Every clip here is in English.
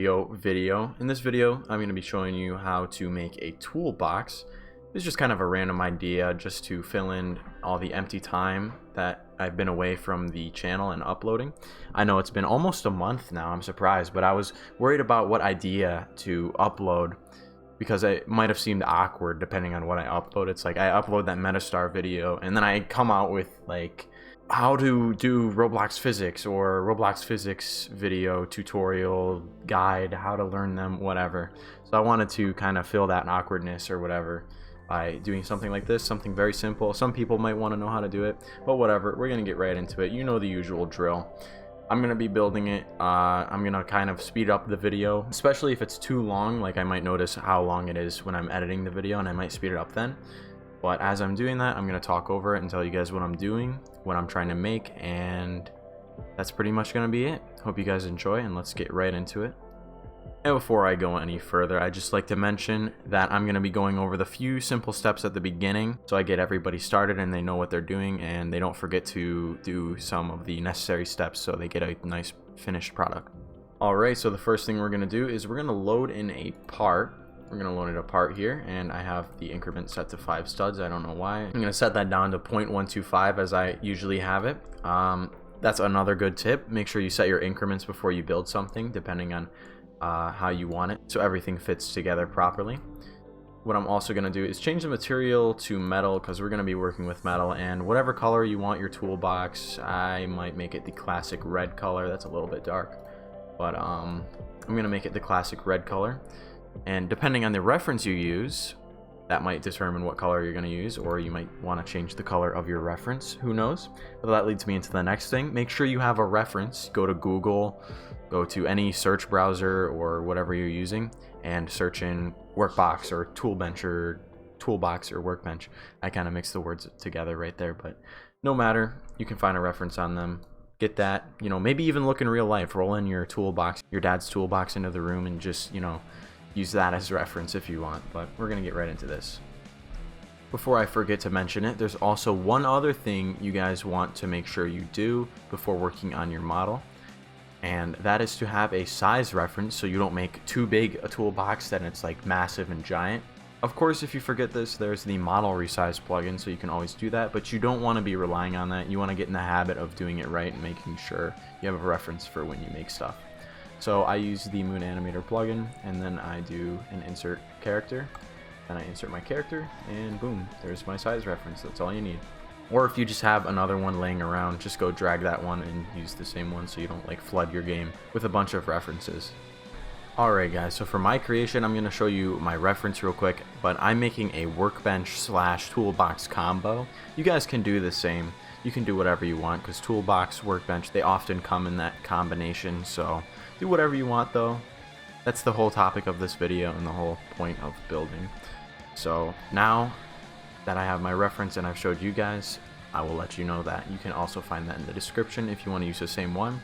video. In this video, I'm going to be showing you how to make a toolbox. It's just kind of a random idea just to fill in all the empty time that I've been away from the channel and uploading. I know it's been almost a month now, I'm surprised, but I was worried about what idea to upload because it might have seemed awkward depending on what I upload. It's like I upload that Metastar video and then I come out with like how to do Roblox physics or Roblox physics video tutorial guide, how to learn them, whatever. So I wanted to kind of fill that awkwardness or whatever by doing something like this, something very simple. Some people might want to know how to do it, but whatever, we're gonna get right into it. You know the usual drill. I'm gonna be building it. I'm gonna kind of speed up the video, especially if it's too long. Like I might notice how long it is when I'm editing the video and I might speed it up then. But as I'm doing that, I'm gonna talk over it and tell you guys what I'm doing, what I'm trying to make, and that's pretty much gonna be it. Hope you guys enjoy, and let's get right into it. And before I go any further, I'd just like to mention that I'm going to be going over the few simple steps at the beginning so I get everybody started and they know what they're doing and they don't forget to do some of the necessary steps so they get a nice finished product. Alright, so the first thing we're going to do is we're going to load in a part. We're going to load it a part here, and I have the increment set to 5 studs. I don't know why. I'm going to set that down to 0.125 as I usually have it. That's another good tip. Make sure you set your increments before you build something, depending on how you want it, so everything fits together properly. What I'm also going to do is change the material to metal because we're going to be working with metal, and whatever color you want your toolbox, I might make it the classic red color. That's a little bit dark, but I'm going to make it the classic red color, and depending on the reference you use, that might determine what color you're going to use, or you might want to change the color of your reference. Who knows? But that leads me into the next thing. Make sure you have a reference. Go to Google, go to any search browser or whatever you're using, and search in Workbox or Toolbench or Toolbox or Workbench. I kind of mixed the words together right there, but no matter. You can find a reference on them. Get that, maybe even look in real life. Roll in your toolbox, your dad's toolbox into the room and just, use that as reference if you want, but we're gonna get right into this. Before I forget to mention it, there's also one other thing you guys want to make sure you do before working on your model, and that is to have a size reference so you don't make too big a toolbox that it's like massive and giant. Of course, if you forget this, there's the model resize plugin, so you can always do that, but you don't want to be relying on that. You want to get in the habit of doing it right and making sure you have a reference for when you make stuff. So I use the Moon Animator plugin, and then I do an insert character, and I insert my character, and boom, there's my size reference. That's all you need. Or if you just have another one laying around, just go drag that one and use the same one so you don't like flood your game with a bunch of references. Alright guys, so for my creation, I'm going to show you my reference real quick, but I'm making a workbench / toolbox combo. You guys can do the same. You can do whatever you want because toolbox, workbench, they often come in that combination, so do whatever you want though. That's the whole topic of this video and the whole point of building. So now that I have my reference and I've showed you guys, I will let you know that. You can also find that in the description if you want to use the same one.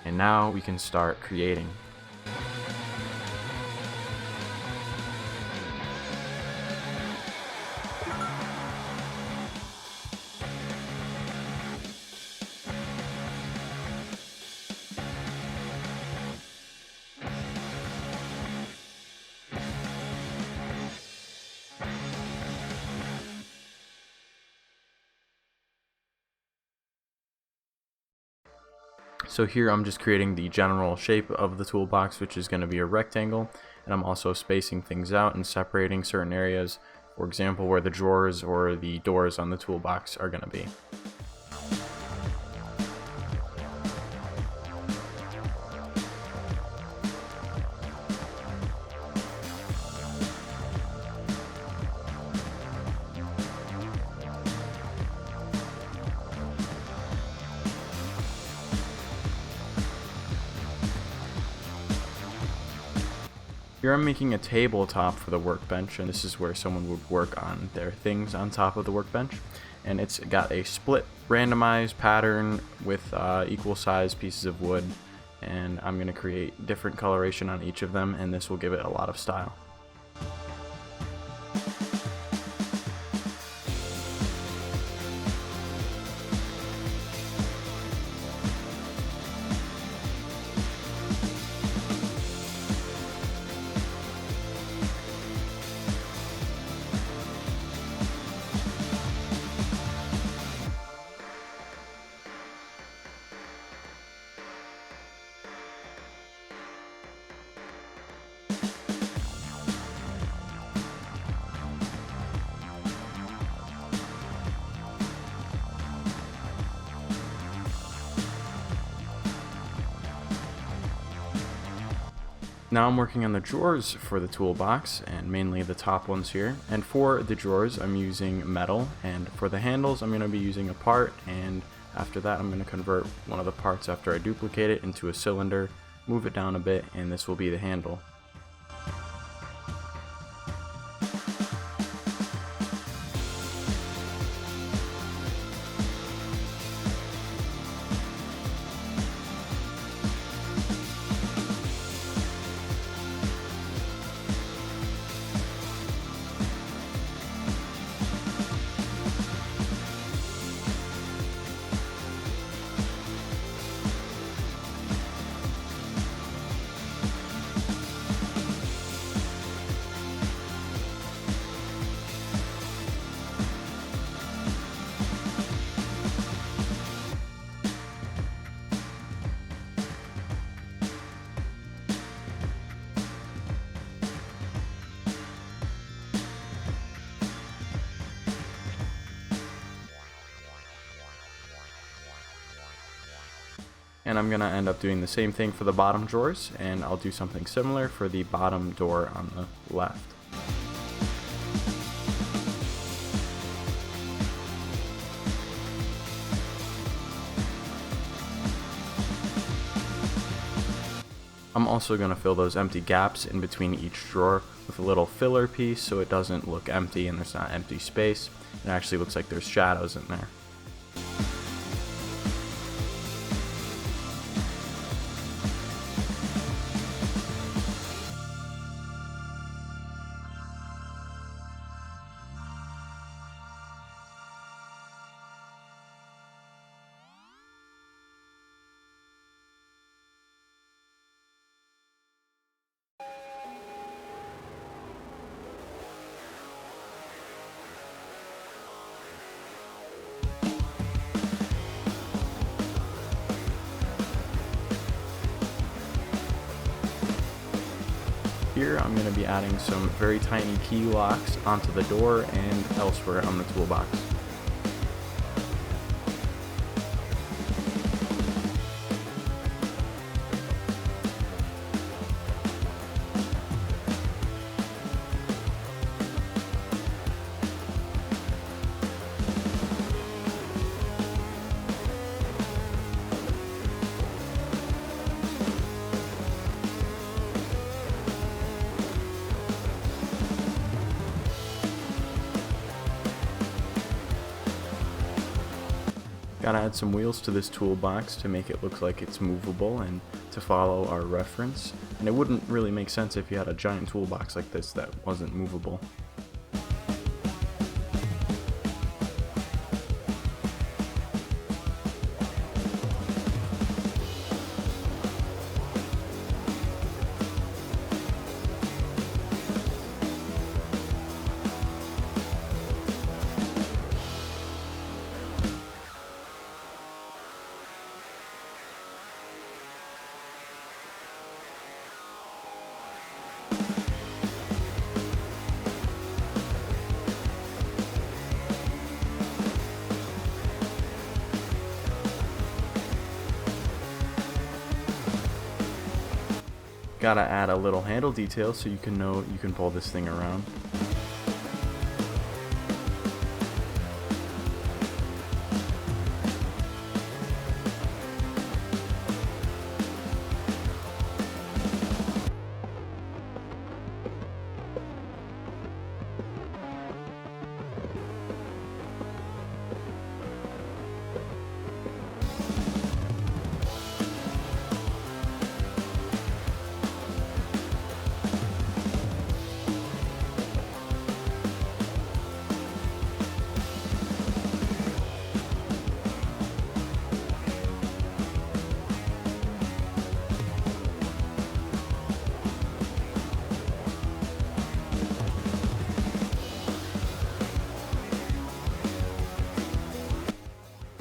And now we can start creating. So here I'm just creating the general shape of the toolbox, which is going to be a rectangle, and I'm also spacing things out and separating certain areas, for example where the drawers or the doors on the toolbox are going to be. Here I'm making a tabletop for the workbench, and this is where someone would work on their things on top of the workbench. And it's got a split randomized pattern with equal size pieces of wood, and I'm going to create different coloration on each of them, and this will give it a lot of style. Now I'm working on the drawers for the toolbox, and mainly the top ones here. And for the drawers, I'm using metal, and for the handles, I'm going to be using a part, and after that, I'm going to convert one of the parts after I duplicate it into a cylinder, move it down a bit, and this will be the handle. And I'm going to end up doing the same thing for the bottom drawers, and I'll do something similar for the bottom door on the left. I'm also going to fill those empty gaps in between each drawer with a little filler piece so it doesn't look empty and there's not empty space. It actually looks like there's shadows in there. Here I'm going to be adding some very tiny key locks onto the door and elsewhere on the toolbox. Gotta add some wheels to this toolbox to make it look like it's movable and to follow our reference. And it wouldn't really make sense if you had a giant toolbox like this that wasn't movable. Gotta add a little handle detail so you can know you can pull this thing around.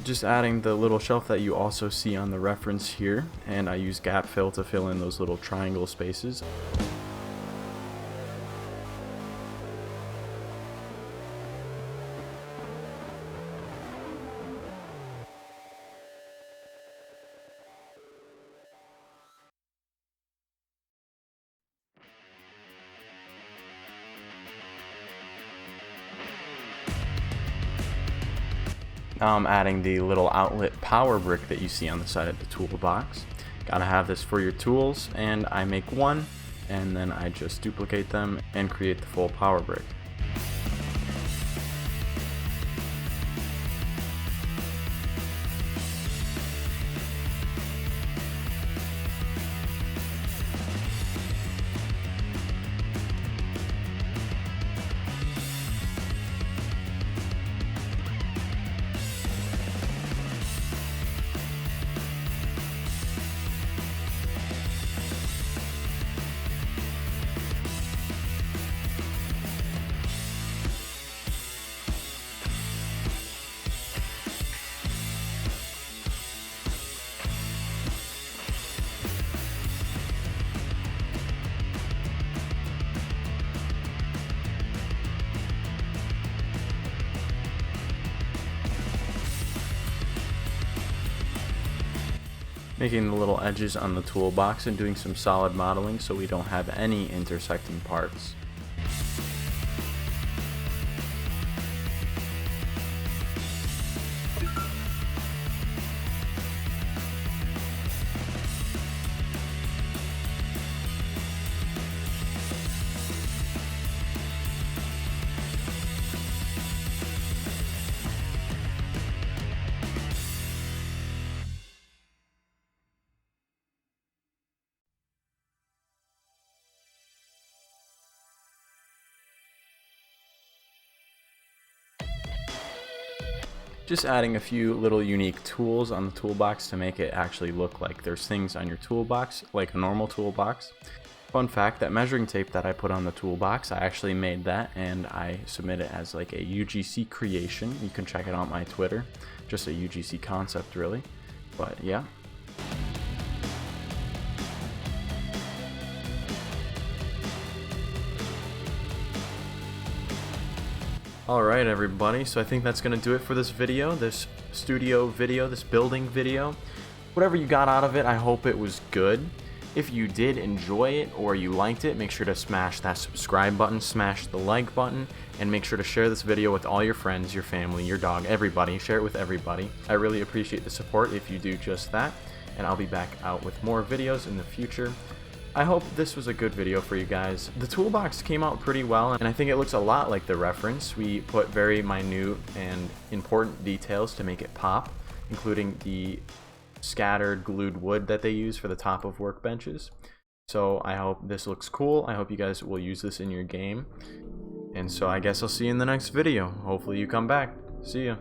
Just adding the little shelf that you also see on the reference here, and I use gap fill to fill in those little triangle spaces. Now I'm adding the little outlet power brick that you see on the side of the toolbox. Gotta have this for your tools, and I make one, and then I just duplicate them and create the full power brick. Making the little edges on the toolbox and doing some solid modeling so we don't have any intersecting parts. Just adding a few little unique tools on the toolbox to make it actually look like there's things on your toolbox, like a normal toolbox. Fun fact, that measuring tape that I put on the toolbox, I actually made that and I submit it as like a UGC creation. You can check it out on my Twitter. Just a UGC concept really, but yeah. Alright everybody, so I think that's going to do it for this video, this studio video, this building video. Whatever you got out of it, I hope it was good. If you did enjoy it or you liked it, make sure to smash that subscribe button, smash the like button, and make sure to share this video with all your friends, your family, your dog, everybody. Share it with everybody. I really appreciate the support if you do just that, and I'll be back out with more videos in the future. I hope this was a good video for you guys. The toolbox came out pretty well, and I think it looks a lot like the reference. We put very minute and important details to make it pop, including the scattered glued wood that they use for the top of workbenches. So I hope this looks cool. I hope you guys will use this in your game. And so I guess I'll see you in the next video. Hopefully you come back. See ya.